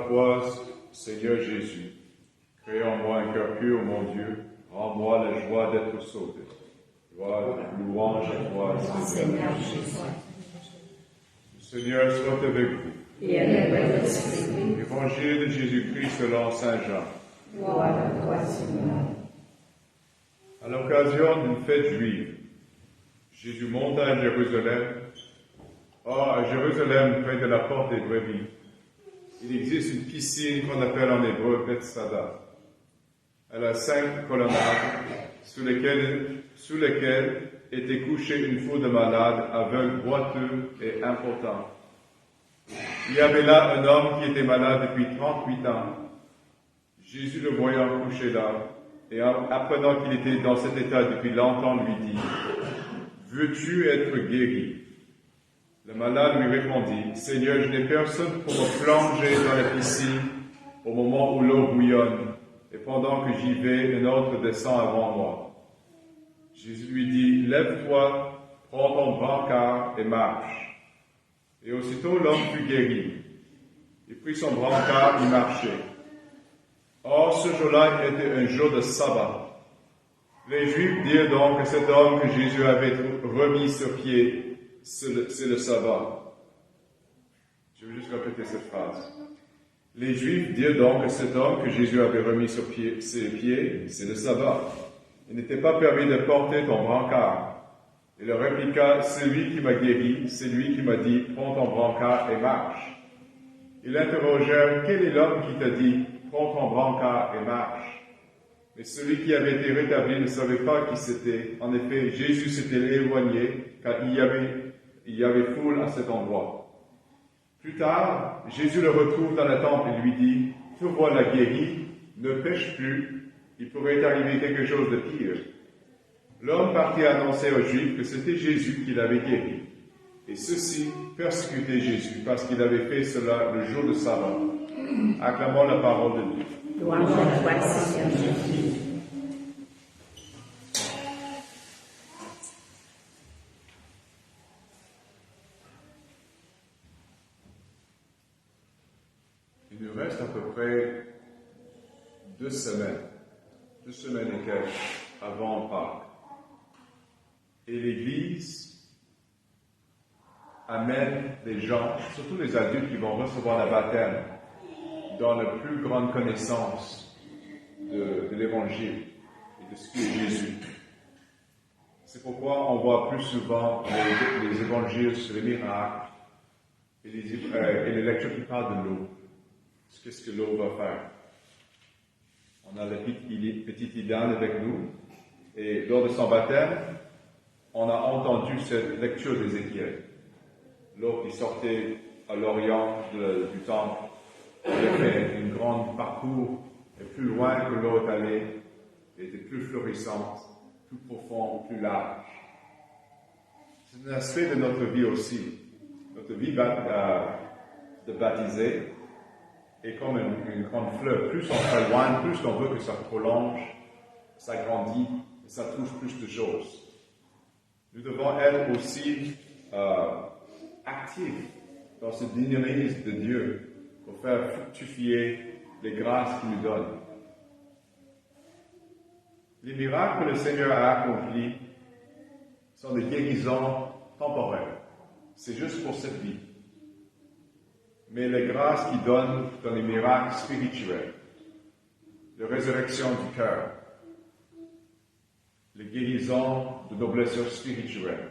foi, Seigneur Jésus. Crée en moi un cœur pur, mon Dieu. Rends-moi la joie d'être sauvé. Gloire, louange à toi, Seigneur Jésus. Le Seigneur soit avec vous. Et avec votre esprit. Évangile de Jésus-Christ selon Saint Jean. Gloire à toi, Seigneur. À l'occasion d'une fête juive, Jésus monta à Jérusalem. Or, à Jérusalem, près de la porte des brebis, il existe une piscine qu'on appelle en hébreu Bethsada. Elle a 5 colonnades sous lesquelles était couchée une foule de malades, aveugles, boiteux et impotents. Il y avait là un homme qui était malade depuis 38 ans. Jésus, le voyant couché là, et apprenant qu'il était dans cet état depuis longtemps, lui dit, « Veux-tu être guéri ?» Le malade lui répondit, « Seigneur, je n'ai personne pour me plonger dans la piscine au moment où l'eau bouillonne, et pendant que j'y vais, un autre descend avant moi. » Jésus lui dit, « Lève-toi, prends ton brancard et marche. » Et aussitôt l'homme fut guéri. Il prit son brancard et marchait. Or, ce jour-là était un jour de sabbat. Les Juifs dirent donc que cet homme que Jésus avait remis sur pied, c'est le sabbat. Je vais juste répéter cette phrase. Les Juifs dirent donc que cet homme que Jésus avait remis sur ses pieds, c'est le sabbat. Il n'était pas permis de porter ton brancard. Il leur répliqua, c'est lui qui m'a guéri, c'est lui qui m'a dit, prends ton brancard et marche. Ils l'interrogèrent, quel est l'homme qui t'a dit, prends ton brancard et marche? Mais celui qui avait été rétabli ne savait pas qui c'était. En effet, Jésus s'était éloigné, car il y avait foule à cet endroit. Plus tard, Jésus le retrouve dans le temple et lui dit, « Te voilà guéri, ne pêche plus, il pourrait arriver quelque chose de pire. » L'homme partit annoncer aux Juifs que c'était Jésus qui l'avait guéri. Et ceux-ci persécutaient Jésus parce qu'il avait fait cela le jour de sabbat. Acclamons la parole de Dieu. Louange à toi, Seigneur Jésus. Il nous reste à peu près 2 semaines et quelques avant Pâques. Et l'Église amène les gens, surtout les adultes qui vont recevoir la baptême, dans la plus grande connaissance de l'Évangile et de ce qui est Jésus. C'est pourquoi on voit plus souvent les évangiles sur les miracles et les lectures qui parlent de l'eau. Qu'est-ce que l'eau va faire? On a la petite Idane avec nous, et lors de son baptême, on a entendu cette lecture d'Ézéchiel. L'eau qui sortait à l'orient du temple, elle a fait un grand parcours, et plus loin que l'eau est allée, elle était plus florissante, plus profonde, plus large. C'est un aspect de notre vie aussi. Notre vie de baptisé est comme une grande fleur. Plus on s'éloigne, plus on veut que ça prolonge, ça grandit, et ça touche plus de choses. Nous devons être aussi actifs dans ce dynamisme de Dieu pour faire fructifier les grâces qu'il nous donne. Les miracles que le Seigneur a accomplis sont des guérisons temporaires. C'est juste pour cette vie. Mais les grâces qu'il donne dans les miracles spirituels, la résurrection du cœur, les guérisons de nos blessures spirituelles,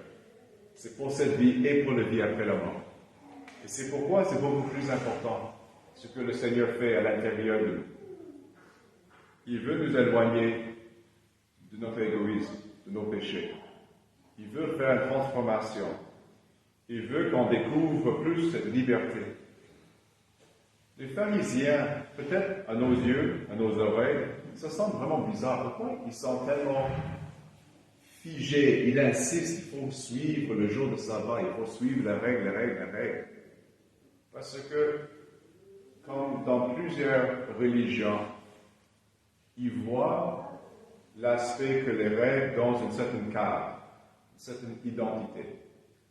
c'est pour cette vie et pour la vie après la mort. Et c'est pourquoi c'est beaucoup plus important ce que le Seigneur fait à l'intérieur de nous. Il veut nous éloigner de notre égoïsme, de nos péchés. Il veut faire une transformation. Il veut qu'on découvre plus cette liberté. Les pharisiens, peut-être à nos yeux, à nos oreilles, ça semble vraiment bizarre. Pourquoi ils sont tellement figés? Ils insistent, il faut suivre le jour de sabbat, il faut suivre la règle. Parce que, comme dans plusieurs religions, ils voient l'aspect que les règles donnent une certaine cadre, une certaine identité.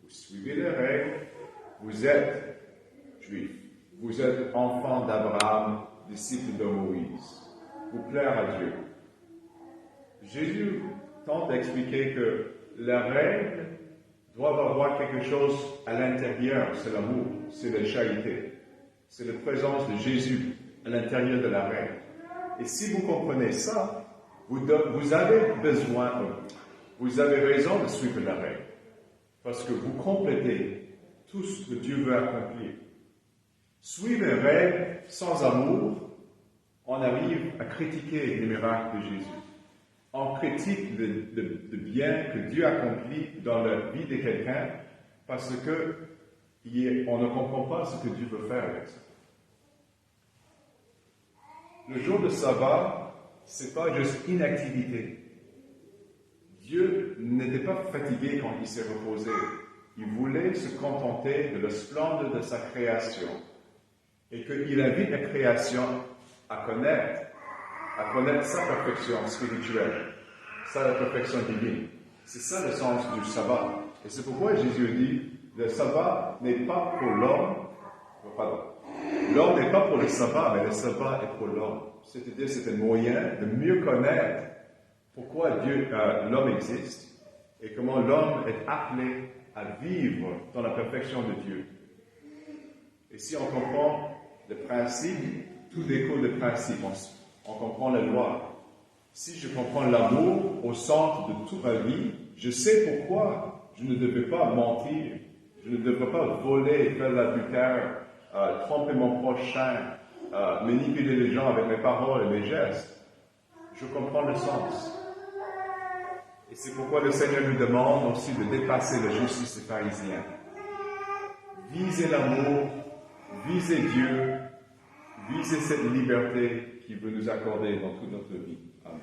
Vous suivez les règles, vous êtes juif. Vous êtes enfants d'Abraham, disciples de Moïse. Vous plaire à Dieu. Jésus tente d'expliquer que la règle doit avoir quelque chose à l'intérieur, c'est l'amour, c'est la charité, c'est la présence de Jésus à l'intérieur de la règle. Et si vous comprenez ça, vous avez raison de suivre la règle, parce que vous complétez tout ce que Dieu veut accomplir. Suivre une règle sans amour, on arrive à critiquer les miracles de Jésus. On critique le bien que Dieu accomplit dans la vie de quelqu'un parce que on ne comprend pas ce que Dieu veut faire avec ça. Le jour de sabbat, c'est pas juste inactivité. Dieu n'était pas fatigué quand il s'est reposé. Il voulait se contenter de la splendeur de sa création et qu'il invite la création à connaître sa perfection spirituelle, sa perfection divine. C'est ça le sens du sabbat. Et c'est pourquoi Jésus dit, le sabbat n'est pas pour l'homme, pardon, l'homme n'est pas pour le sabbat, mais le sabbat est pour l'homme. C'est-à-dire, c'est un moyen de mieux connaître pourquoi l'homme existe et comment l'homme est appelé à vivre dans la perfection de Dieu. Et si on comprend le principe, tout découle de principe. On comprend la loi. Si je comprends l'amour au centre de toute ma vie, je sais pourquoi je ne devais pas mentir, je ne devrais pas voler, faire l'adultère, tromper mon prochain, manipuler les gens avec mes paroles et mes gestes. Je comprends le sens. Et c'est pourquoi le Seigneur nous demande aussi de dépasser la justice des pharisiens. Visez l'amour, visez Dieu, visez cette liberté qu'il veut nous accorder dans toute notre vie. Amen.